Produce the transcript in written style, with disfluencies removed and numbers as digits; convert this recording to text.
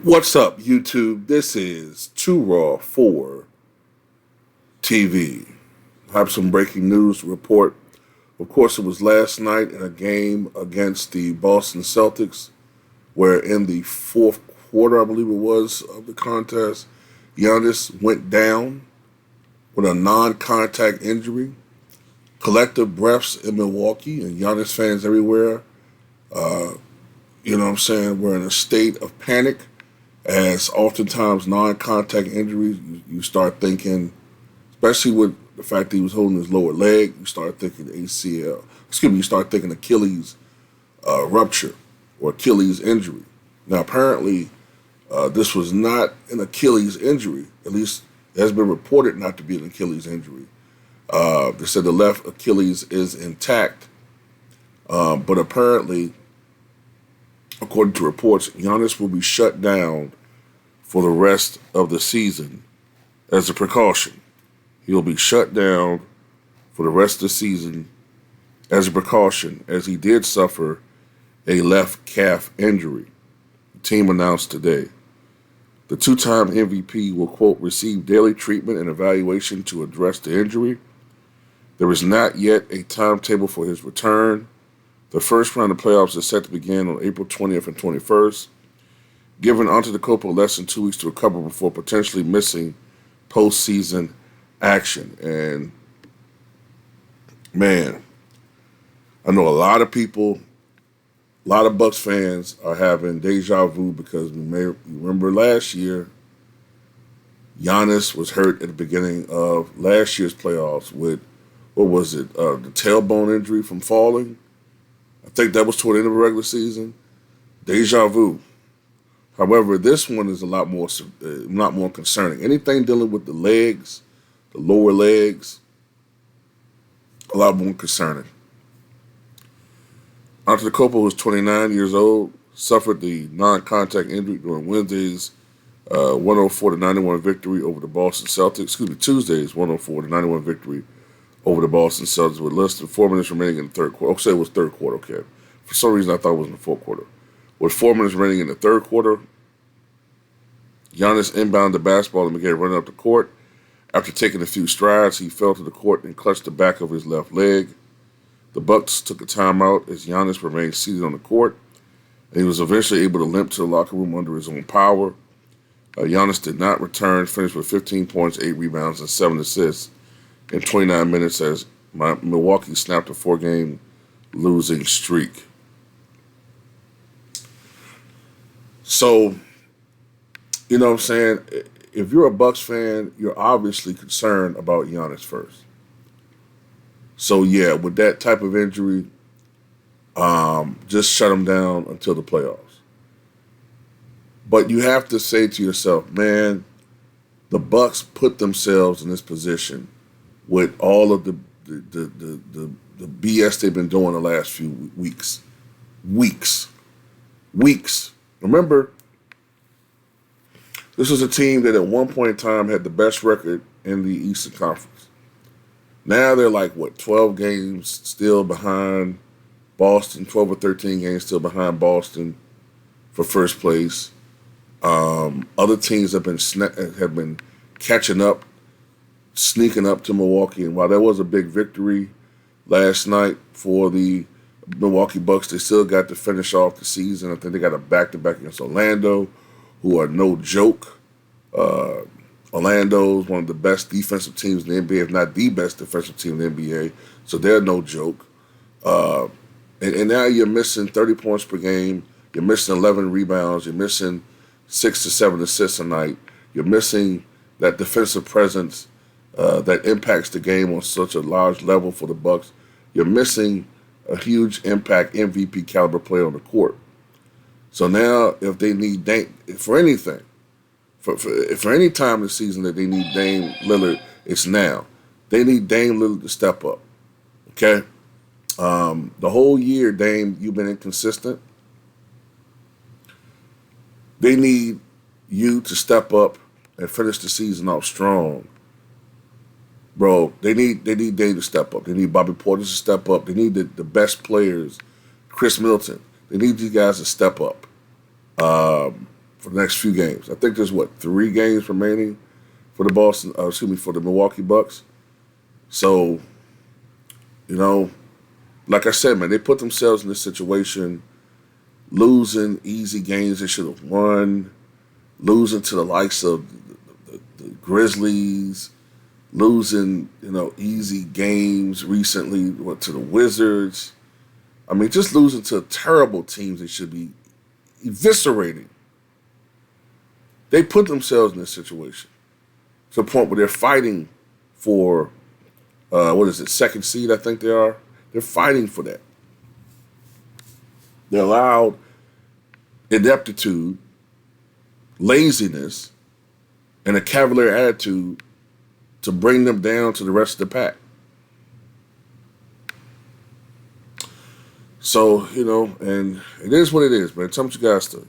What's up, YouTube? This is Too Raw for TV. I have some breaking news to report. Of course, it was last night in a game against the Boston Celtics, where in the fourth quarter, I believe it was, of the contest, Giannis went down with a non-contact injury. Collective breaths in Milwaukee and Giannis fans everywhere, we're in a state of panic. As oftentimes non-contact injuries, you start thinking, especially with the fact that he was holding his lower leg, you start thinking you start thinking Achilles rupture or Achilles injury. Now, apparently, this was not an Achilles injury. At least it has been reported not to be an Achilles injury. They said the left Achilles is intact, but apparently, according to reports, Giannis will be shut down for the rest of the season as a precaution. He'll be shut down for the rest of the season as a precaution, as he did suffer a left calf injury. The team announced today. The two-time MVP will, quote, receive daily treatment and evaluation to address the injury. There is not yet a timetable for his return. The first round of playoffs is set to begin on April 20th and 21st, giving Antetokounmpo less than 2 weeks to recover before potentially missing postseason action. And, man, I know a lot of people, a lot of Bucks fans are having deja vu because you may remember last year, Giannis was hurt at the beginning of last year's playoffs with, the tailbone injury from falling. I think that was toward the end of the regular season. Deja vu. However, this one is a lot more concerning. Anything dealing with the legs, the lower legs, a lot more concerning. Antetokounmpo was 29 years old, suffered the non-contact injury during Wednesday's 104-91 victory over the Boston Celtics. Tuesday's 104-91 victory over the Boston Celtics with less than 4 minutes remaining in the third quarter. Okay, it was third quarter, okay. For some reason, I thought it was in the fourth quarter. With 4 minutes remaining in the third quarter, Giannis inbounded the basketball and began running up the court. After taking a few strides, he fell to the court and clutched the back of his left leg. The Bucks took a timeout as Giannis remained seated on the court, and he was eventually able to limp to the locker room under his own power. Giannis did not return, finished with 15 points, 8 rebounds, and 7 assists in 29 minutes as Milwaukee snapped a 4-game losing streak. So, you know what I'm saying? If you're a Bucks fan, you're obviously concerned about Giannis first. So, yeah, with that type of injury, just shut him down until the playoffs. But you have to say to yourself, man, the Bucks put themselves in this position with all of the BS they've been doing the last few weeks. Remember, this was a team that at one point in time had the best record in the Eastern Conference. Now they're 12 games still behind Boston, 12 or 13 games still behind Boston for first place. Other teams have been catching up, sneaking up to Milwaukee. And while there was a big victory last night for the Milwaukee Bucks, they still got to finish off the season. I think they got a back-to-back against Orlando, who are no joke. Orlando is one of the best defensive teams in the NBA, if not the best defensive team in the NBA. So they're no joke. And now you're missing 30 points per game. You're missing 11 rebounds. You're missing 6 to 7 assists a night. You're missing that defensive presence that impacts the game on such a large level for the Bucks. You're missing a huge impact MVP caliber player on the court. So now, if they need Dame for anything, for any time this season that they need Dame Lillard, it's now. They need Dame Lillard to step up. Okay, the whole year, Dame, you've been inconsistent. They need you to step up and finish the season off strong. Bro, they need Dame to step up. They need Bobby Portis to step up. They need the best players, Chris Middleton. They need these guys to step up. for the next few games. I think there's 3 games remaining for the for the Milwaukee Bucks. So, like I said, man, they put themselves in this situation, losing easy games they should have won, losing to the likes of the Grizzlies, losing, easy games recently to the Wizards. I mean, just losing to terrible teams they should be eviscerating. They put themselves in this situation to the point where they're fighting for, second seed, I think they are. They're fighting for that. They allowed ineptitude, laziness, and a cavalier attitude to bring them down to the rest of the pack. So, and it is what it is, man. Tell me what you guys think.